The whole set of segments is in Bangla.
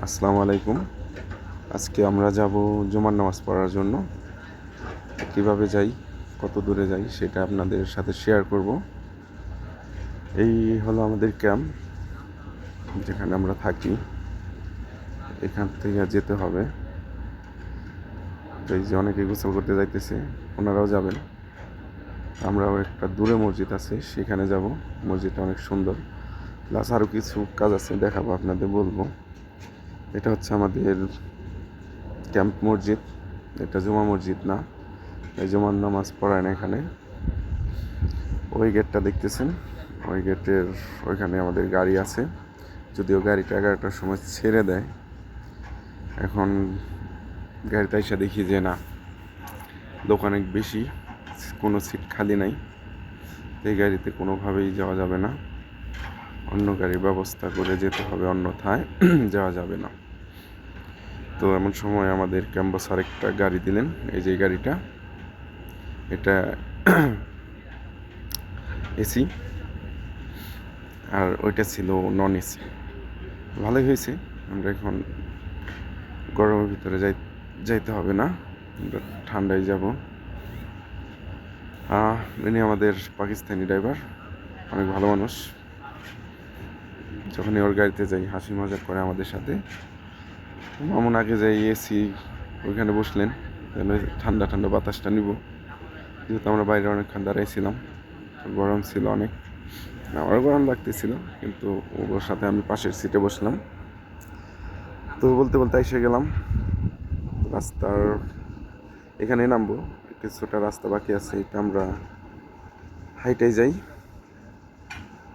আসসালামু আলাইকুম। আজকে আমরা যাব জুমার নামাজ পড়ার জন্য। কিভাবে যাই, কত দূরে যাই সেটা আপনাদের সাথে শেয়ার করব। এই হলো আমাদের ক্যাম্প, যেখানে আমরা থাকি। এখান থেকে যেতে হবে। তো এই যে অনেকে গোসল করতে যাইতেছে, ওনারাও যাবেন। আমরাও একটা দূরে মসজিদ আছে, সেখানে যাব। মসজিদটা অনেক সুন্দর, প্লাস আরও কিছু কাজ আছে, দেখাবো আপনাদের, বলবো। এটা হচ্ছে আমাদের ক্যাম্প মসজিদ। এটা জুমা মসজিদ না, এই জুমার নামাজ পড়ায় না এখানে। ওই গেটটা দেখতেছেন, ওই গেটের ওইখানে আমাদের গাড়ি আছে। যদিও গাড়িটা 11টার সময় ছেড়ে দেয়। এখন গাড়িতে এসে দেখি যে না, লোক অনেক বেশি, কোনো সিট খালি নাই। এই গাড়িতে কোনোভাবেই যাওয়া যাবে না, অন্য গাড়ির ব্যবস্থা করে যেতে হবে, অন্যথায় যাওয়া যাবে না। তো এমন সময় আমাদের ক্যাম্পাস আরেকটা গাড়ি দিলেন। এই যে গাড়িটা, এটা এসি, আর ওইটা ছিল নন এসি। ভালোই হয়েছে, আমরা এখন গরমের ভিতরে যাইতে হবে না, আমরা ঠান্ডায় যাব। ইনি আমাদের পাকিস্তানি ড্রাইভার, অনেক ভালো মানুষ। যখনই ওর গাড়িতে যাই হাসি মজা করে আমাদের সাথে। মামুন আগে যাই এসি ওইখানে বসলেন, ঠান্ডা ঠান্ডা বাতাসটা নিব। যেহেতু আমরা বাইরে অনেকক্ষণ দাঁড়াইছিলাম, গরম ছিল অনেক। আমারও গরম লাগতেছিল, কিন্তু ওর সাথে আমি পাশের সিটে বসলাম। তো বলতে বলতে এসে গেলাম রাস্তার এখানে, নামবো। কিছুটা রাস্তা বাকি আছে, এটা আমরা হাইটাই যাই।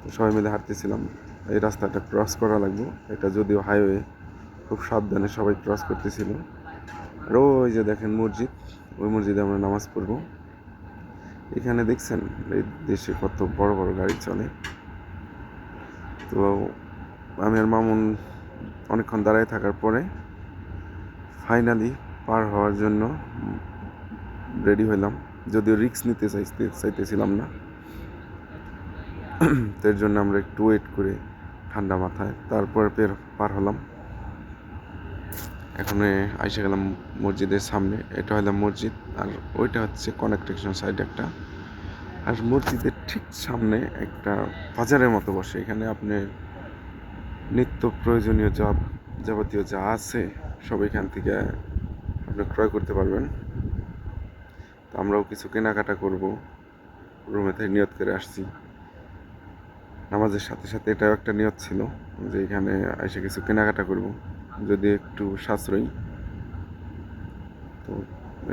তো সবাই মিলে হাঁটতেছিলাম। এই রাস্তাটা ক্রস করা লাগবে, এটা যদিও হাইওয়ে, খুব সাবধানে সবাই ক্রস করতেছিল। আর ওই যে দেখেন মসজিদ, ওই মসজিদে আমরা নামাজ পড়বো। এখানে দেখছেন এই দেশে কত বড় বড় গাড়ি চলে। তো আমি আর মামুন অনেকক্ষণ দাঁড়ায় থাকার পরে ফাইনালি পার হওয়ার জন্য রেডি হইলাম। যদিও রিস্ক নিতে চাইতেছিলাম না, এর জন্য আমরা একটু ওয়েট করে ঠান্ডা মাথায় তারপর পার হলাম। এখন আইসে গেলাম মসজিদের সামনে। এটা হলাম মসজিদ, আর ওইটা হচ্ছে কনেকট্রেকশন সাইড একটা। আর মসজিদের ঠিক সামনে একটা বাজারের মতো বসে। এখানে আপনি নিত্য প্রয়োজনীয় যাবতীয় যা আছে সব এখান থেকে আপনি ক্রয় করতে পারবেন। তো আমরাও কিছু কেনাকাটা করব, রুমে থেকে নিয়ত করে আসছি। নামাজের সাথে সাথে এটাও একটা নিয়ত ছিল যে এখানে এসে কিছু কেনাকাটা করব, যদি একটু সাশ্রয়ী। তো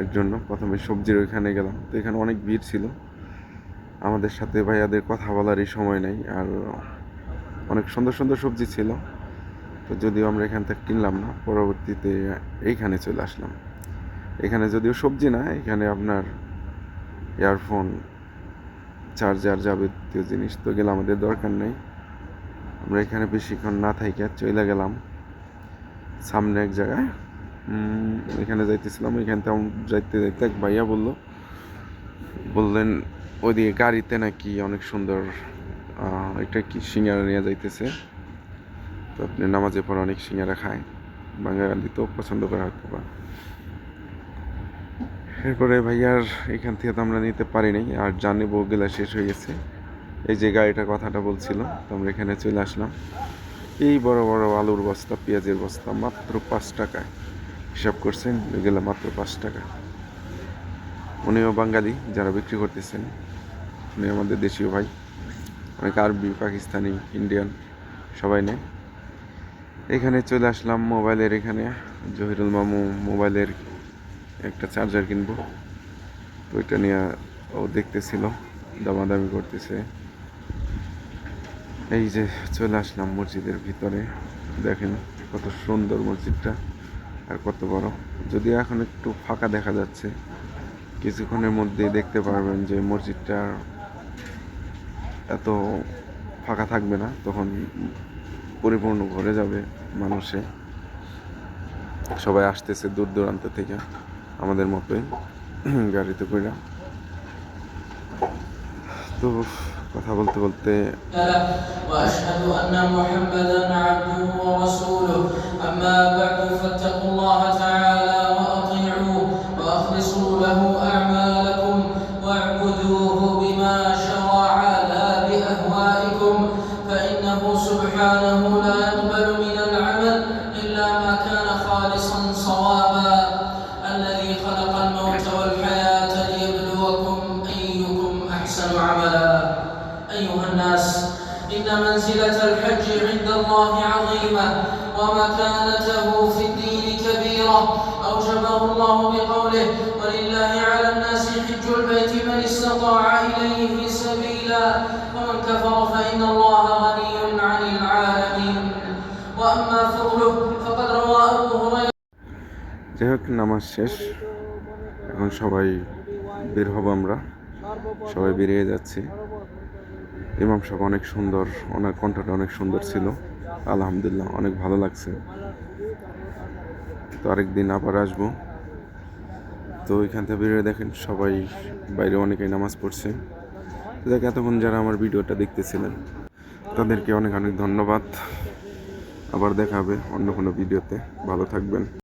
এর জন্য প্রথমে সবজির ওইখানে গেলাম। তো এখানে অনেক ভিড় ছিল, আমাদের সাথে ভাইয়াদের কথা বলারই সময় নেই। আর অনেক সুন্দর সুন্দর সবজি ছিল। তো যদিও আমরা এখান থেকে কিনলাম না, পরবর্তীতে এইখানে চলে আসলাম। এখানে যদিও সবজি না, এখানে আপনার ইয়ারফোন, চার্জার, যাবতীয় জিনিস। তো গেলে আমাদের দরকার নেই, আমরা এখানে বেশিক্ষণ না থাইকা চলে গেলাম সামনে এক জায়গায়। এখানে যাইতেছিলাম, এখান থেকে যাইতে যাইতে এক ভাইয়া বললেন ওইদিকে গাড়িতে নাকি অনেক সুন্দর একটা কি সিঙ্গারা নিয়ে যাইতেছে। তো আপনি নামাজে পরে অনেক সিঙ্গারা খায়, বাঙালি তো পছন্দ করা হয়তো বা। এরপরে ভাইয়ার এখান থেকে তো আমরা নিতে পারি নাই, আর জানি বউগুলা শেষ হয়ে গেছে। এই যে গাড়িটার কথাটা বলছিল, তো আমরা এখানে চলে আসলাম। এই বড় বড় আলুর বস্তা, পেঁয়াজের বস্তা মাত্র 5 টাকায়। হিসাব করছেন, গেলে মাত্র 5 টাকা। উনিও বাঙালি, যারা বিক্রি করতেছেন উনি আমাদের দেশীয় ভাই। অনেক আরবি, পাকিস্তানি, ইন্ডিয়ান সবাই নেয়। এখানে চলে আসলাম মোবাইলের এখানে। জহিরুল মামু মোবাইলের একটা চার্জার কিনবো, তো ওইটা নিয়ে ও দেখতেছিল, দামাদামি করতেছে। এই যে চলে আসলাম মসজিদের ভিতরে। দেখেন কত সুন্দর মসজিদটা, আর কত বড়। যদিও এখন একটু ফাঁকা দেখা যাচ্ছে, কিছুক্ষণের মধ্যেই দেখতে পারবেন যে মসজিদটা এত ফাঁকা থাকবে না, তখন পরিপূর্ণ ভরে যাবে মানুষে। সবাই আসতেছে দূর দূরান্ত থেকে, আমাদের মতোই গাড়িতে কইরা। তো কথা বলতে বলতে أما بعد فاتقوا الله تعالى وأطيعوه وأخلصوا له أعمالكم واعبدوه بما شرع لا بأهوائكم، فإنه سبحانه لا يقبل من العمل إلا ما كان خالصا صوابا. الذي خلق الموت والحياة ليبلوكم أيكم أحسن عملا. أيها الناس، إن منزلة الحج عند الله عظيمة ومكانته في الدين كبيرة، أوجبه الله بقوله: ولله على الناس حج البيت من استطاع إليه سبيلا ومن كفر فإن الله غني عن العالمين. وأما فضله فقد روى أبو هريرة। যাই হোক, নামাজ শেষ, এখন সবাই বের হব। আমরা সবাই বেরিয়ে যাচ্ছি। ইমাম সাহেব অনেক সুন্দর, ওনার কণ্ঠটা অনেক সুন্দর ছিল, আলহামদুলিল্লাহ অনেক ভালো লাগছে। তো আরেকদিন আবার আসবো। তো ওইখান থেকে বেরিয়ে দেখেন সবাই বাইরে অনেকেই নামাজ পড়ছে। তো দেখ, এতক্ষণ যারা আমার ভিডিওটা দেখতেছিলেন তাদেরকে অনেক অনেক ধন্যবাদ। আবার দেখা হবে অন্য কোনো ভিডিওতে। ভালো থাকবেন।